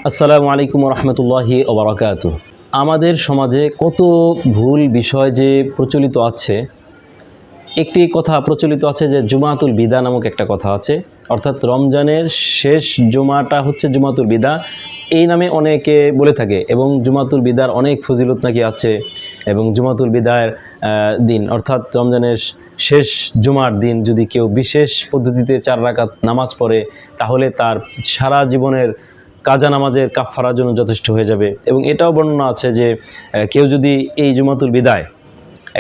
আসসালামু আলাইকুম রহমতুল্লাহি ওবরাকাতু। আমাদের সমাজে কত ভুল বিষয় যে প্রচলিত আছে। একটি কথা প্রচলিত আছে যে জুমাতুল বিদা নামক একটা কথা আছে, অর্থাৎ রমজানের শেষ জুমাটা হচ্ছে জুমাতুল বিদা, এই নামে অনেকে বলে থাকে। এবং জুমাতুল বিদার অনেক ফজিলত নাকি আছে। এবং জুমাতুল বিদার দিন অর্থাৎ রমজানের শেষ জুমার দিন যদি কেউ বিশেষ পদ্ধতিতে 4 রাকাত নামাজ পড়ে, তাহলে তার সারা জীবনের কাজা নামাজের কাফফারার জন্য যথেষ্ট হয়ে যাবে। এবং এটাও বর্ণনা আছে যে কেউ যদি এই জুমাতুল বিদায়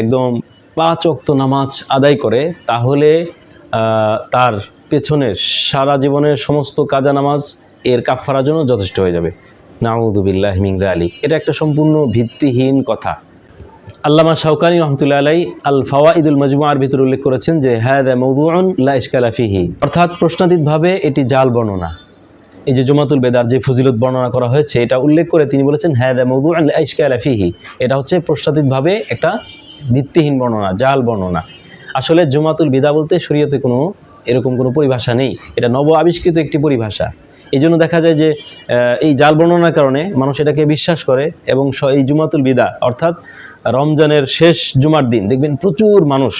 একদম 5 ওয়াক্ত নামাজ আদায় করে, তাহলে তার পেছনের সারা জীবনের সমস্ত কাজা নামাজ এর কাফফারার জন্য যথেষ্ট হয়ে যাবে। নাউযু বিল্লাহি মিন যালিক। এটা একটা সম্পূর্ণ ভিত্তিহীন কথা। আল্লামা শাওকানি রহমতুল্লাহ আলাই আল ফাওয়াইদুল মাজমুআর ভিতরে উল্লেখ করেছেন যে হাযা মাওযুউন লা ইশকালা ফিহি, অর্থাৎ প্রশ্নাতীতভাবে এটি জাল বর্ণনা। এই যে জুমাতুল বিদার যে ফজিলত বর্ণনা করা হয়েছে, এটা উল্লেখ করে তিনি বলেছেন হাযা মাওযুউন লা ইশকালা ফিহি, এটা হচ্ছে প্রশ্নাতীতভাবে একটা ভিত্তিহীন বর্ণনা, জাল বর্ণনা। আসলে জুমাতুল বিদা বলতে শরীয়তে এরকম কোনো পরিভাষা নেই, এটা নব আবিষ্কৃত একটি পরিভাষা। এই জন্য দেখা যায় যে এই জাল বর্ণনার কারণে মানুষ এটাকে বিশ্বাস করে। এবং এই জুমাতুল বিদা অর্থাৎ রমজানের শেষ জুমার দিন দেখবেন প্রচুর মানুষ,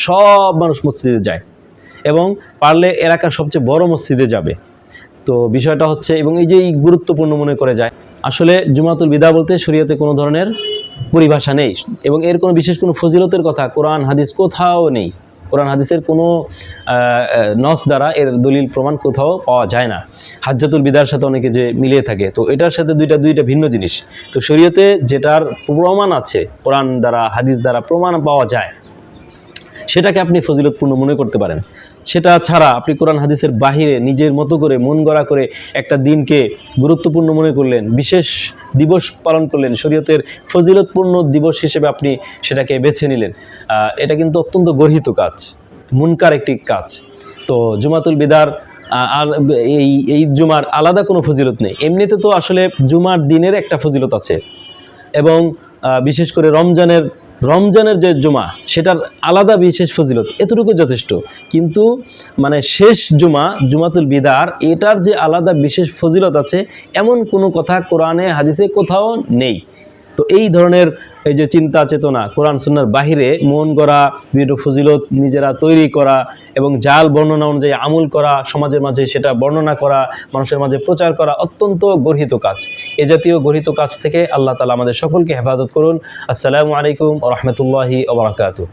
সব মানুষ মসজিদে যায়, এবং পারলে এলাকার সবচেয়ে বড় মসজিদে যাবে। তো বিষয়টা হচ্ছে, এবং এই যে গুরুত্বপূর্ণ মনে করে যায়। আসলে জুমাতুল বিদা বলতে শরীয়তে কোনো ধরনের পরিভাষা নেই, এবং এর কোনো বিশেষ কোনো ফজিলতের কথা কোরআন হাদিস কোথাও নেই। কোরআন হাদিসের কোনো নস দ্বারা এর দলিল প্রমাণ কোথাও পাওয়া যায় না। হাজ্জাতুল বিদার সাথে অনেকে যে মিলিয়ে থাকে, তো এটার সাথে দুইটা ভিন্ন জিনিস। তো শরীয়তে যেটার প্রমাণ আছে, কোরআন দ্বারা হাদিস দ্বারা প্রমাণ পাওয়া যায়, সেটাকে আপনি ফজিলতপূর্ণ মনে করতে পারেন। সেটা ছাড়া আপনি কোরআন হাদিসের বাহিরে নিজের মতো করে মন গড়া করে একটা দিনকে গুরুত্বপূর্ণ মনে করলেন, বিশেষ দিবস পালন করলেন, শরীয়তের ফজিলতপূর্ণ দিবস হিসেবে আপনি সেটাকে বেছে নিলেন। এটা কিন্তু অত্যন্ত গর্হিত কাজ, মুনকার একটি কাজ। তো জুমাতুল বিদার আর এই জুমার আলাদা কোনো ফজিলত নেই। এমনিতে তো আসলে জুমার দিনের একটা ফজিলত আছে, এবং বিশেষ করে রমজানের যে জুমা, সেটার আলাদা বিশেষ ফজিলত, এতটুকু যথেষ্ট। কিন্তু মানে শেষ জুমাতুল বিদার, এটার যে আলাদা বিশেষ ফজিলত আছে, এমন কোনো কথা কোরআনে হাদিসে কোথাও নেই। তো এই ধরনের এই যে চিন্তা চেতনা, কোরআন সুন্নাহর বাহিরে মন গড়া বিভিন্ন ফজিলত নিজেরা তৈরি করা এবং জাল বর্ণনা অনুযায়ী আমল করা, সমাজের মাঝে সেটা বর্ণনা করা, মানুষের মাঝে প্রচার করা অত্যন্ত গর্হিত কাজ। এ জাতীয় গর্হিত কাজ থেকে আল্লাহ তাআলা আমাদের সকলকে হেফাজত করুন। আসসালামু আলাইকুম ওয়া রাহমাতুল্লাহি ওয়া বারাকাতুহু।